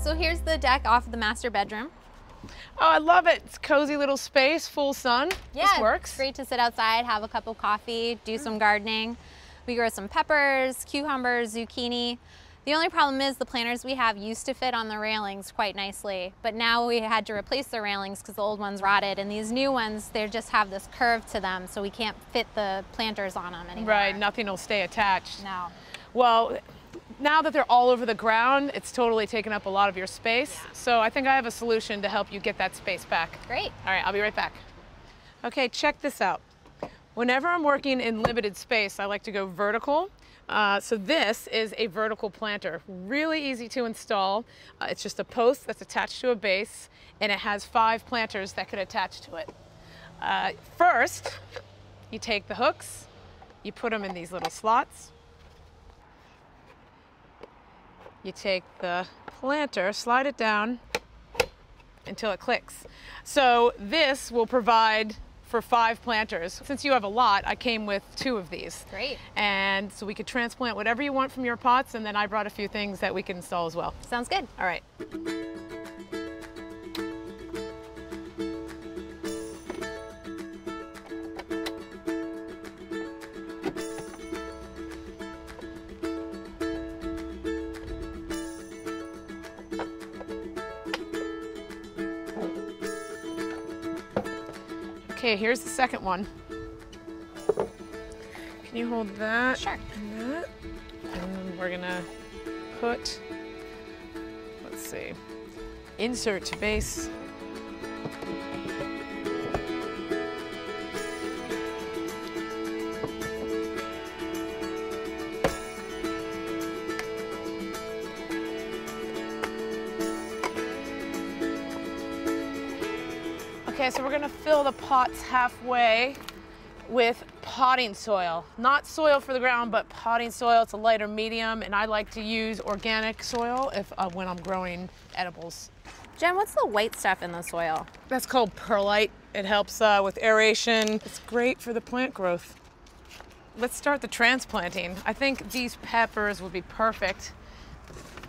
So here's the deck off of the master bedroom. Oh, I love it. It's a cozy little space, full sun. Yeah, this works. It's great to sit outside, have a cup of coffee, do some gardening. We grow some peppers, cucumbers, zucchini. The only problem is the planters we have used to fit on the railings quite nicely, but now we had to replace the railings because the old ones rotted, and these new ones, they just have this curve to them, so we can't fit the planters on them anymore. Right, nothing will stay attached. No. Well, now that they're all over the ground, it's totally taken up a lot of your space. Yeah. So I think I have a solution to help you get that space back. Great. All right, I'll be right back. Okay, check this out. Whenever I'm working in limited space, I like to go vertical. So this is a vertical planter, really easy to install. It's just a post that's attached to a base, and it has 5 planters that could attach to it. First, you take the hooks, you put them in these little slots. You take the planter, slide it down until it clicks. So this will provide for 5 planters. Since you have a lot, I came with 2 of these. Great. And so we could transplant whatever you want from your pots, and then I brought a few things that we can install as well. Sounds good. All right. Okay, here's the second one. Can you hold that? Sure. And that. And then we're gonna put, let's see, insert to base. Okay, so we're gonna fill the pots halfway with potting soil. Not soil for the ground, but potting soil. It's a lighter medium, and I like to use organic soil when I'm growing edibles. Jen, what's the white stuff in the soil? That's called perlite. It helps with aeration. It's great for the plant growth. Let's start the transplanting. I think these peppers would be perfect.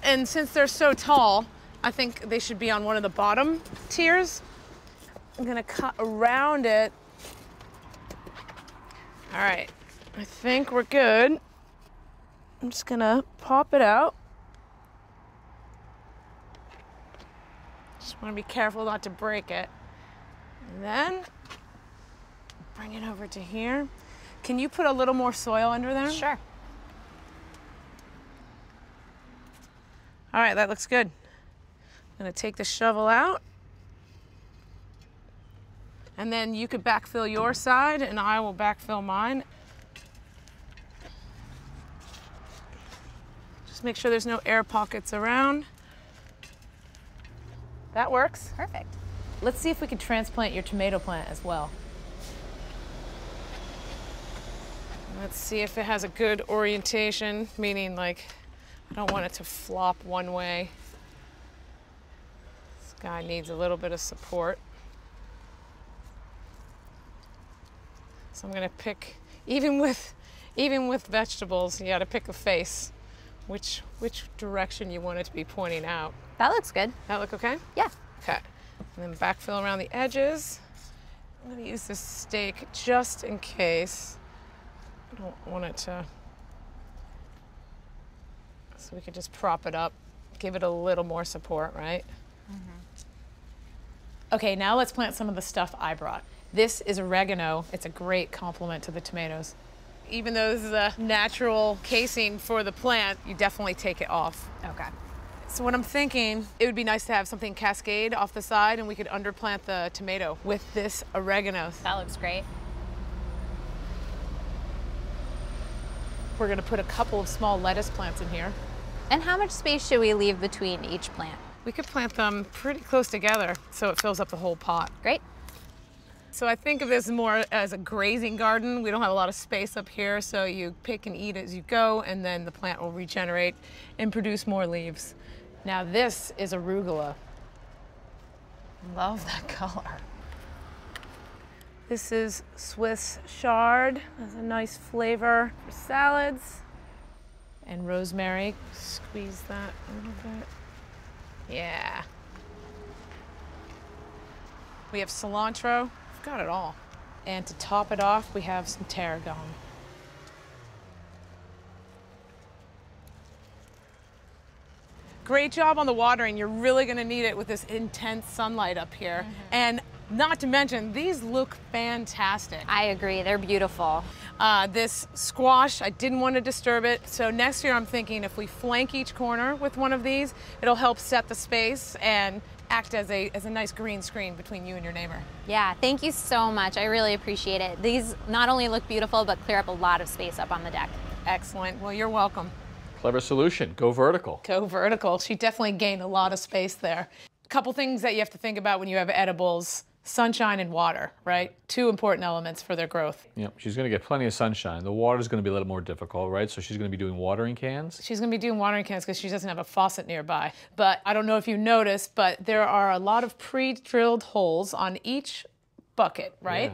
And since they're so tall, I think they should be on one of the bottom tiers. I'm gonna cut around it. All right, I think we're good. I'm just gonna pop it out. Just wanna be careful not to break it. And then bring it over to here. Can you put a little more soil under there? Sure. All right, that looks good. I'm gonna take the shovel out. And then you could backfill your side and I will backfill mine. Just make sure there's no air pockets around. That works. Perfect. Let's see if we can transplant your tomato plant as well. Let's see if it has a good orientation, meaning like I don't want it to flop one way. This guy needs a little bit of support. So I'm gonna pick, even with vegetables, you gotta pick a face, which direction you want it to be pointing out. That looks good. That look okay? Yeah. Okay. And then backfill around the edges. I'm gonna use this stake just in case. I don't want it to, so we could just prop it up, give it a little more support, right? Mm-hmm. Okay, now let's plant some of the stuff I brought. This is oregano. It's a great complement to the tomatoes. Even though this is a natural casing for the plant, you definitely take it off. Okay. So what I'm thinking, it would be nice to have something cascade off the side and we could underplant the tomato with this oregano. That looks great. We're gonna put a couple of small lettuce plants in here. And how much space should we leave between each plant? We could plant them pretty close together so it fills up the whole pot. Great. So I think of this more as a grazing garden. We don't have a lot of space up here, so you pick and eat as you go, and then the plant will regenerate and produce more leaves. Now this is arugula. Love that color. This is Swiss chard. Has a nice flavor for salads. And rosemary. Squeeze that a little bit. Yeah. We have cilantro. We've got it all. And to top it off, we have some tarragon. Great job on the watering. You're really going to need it with this intense sunlight up here. And not to mention, these look fantastic. I agree, they're beautiful. This squash, I didn't want to disturb it. So next year I'm thinking if we flank each corner with one of these, it'll help set the space and act as a nice green screen between you and your neighbor. Yeah, thank you so much. I really appreciate it. These not only look beautiful, but clear up a lot of space up on the deck. Excellent. Well, you're welcome. Clever solution. Go vertical. Go vertical. She definitely gained a lot of space there. A couple things that you have to think about when you have edibles: sunshine and water, right? Two important elements for their growth. Yep, she's going to get plenty of sunshine. The water's going to be a little more difficult, right? So she's going to be doing watering cans. She's going to be doing watering cans because she doesn't have a faucet nearby. But I don't know if you noticed, but there are a lot of pre-drilled holes on each bucket, right?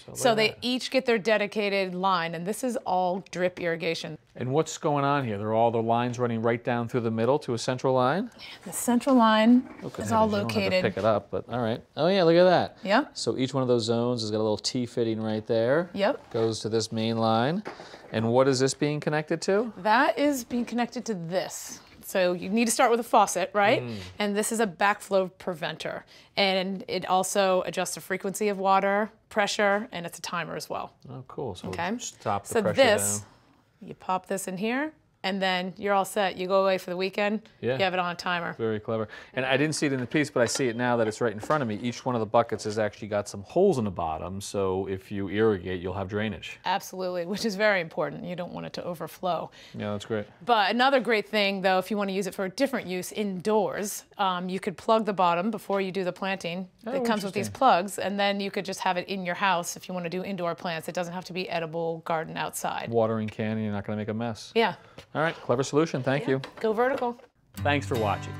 Yeah, so they each get their dedicated line, and this is all drip irrigation. And what's going on here? They're all the lines running right down through the middle to a central line? The central line is all You don't located. have to pick it up, but all right. Oh yeah, look at that. Yep. So each one of those zones has got a little T-fitting right there. Yep. Goes to this main line. And what is this being connected to? That is being connected to this. So you need to start with a faucet, right? And this is a backflow preventer. And it also adjusts the frequency of water, pressure, and it's a timer as well. Oh, cool. So Okay. stop the So pressure this, down. you pop this in here, and then you're all set. You go away for the weekend, Yeah. you have it on a timer. Very clever. And I didn't see it in the piece, but I see it now that it's right in front of me. Each one of the buckets has actually got some holes in the bottom, so if you irrigate, you'll have drainage. Absolutely, which is very important. You don't want it to overflow. Yeah, that's great. But another great thing, though, if you want to use it for a different use indoors, you could plug the bottom before you do the planting. It comes with these plugs, and then you could just have it in your house if you want to do indoor plants. It doesn't have to be edible garden outside. Watering can, and you're not going to make a mess. Yeah. All right, clever solution. Thank you. Go vertical. Thanks for watching.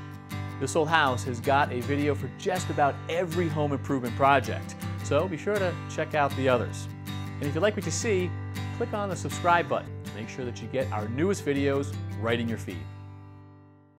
This Old House has got a video for just about every home improvement project, so be sure to check out the others. And if you like what you see, click on the subscribe button to make sure that you get our newest videos right in your feed.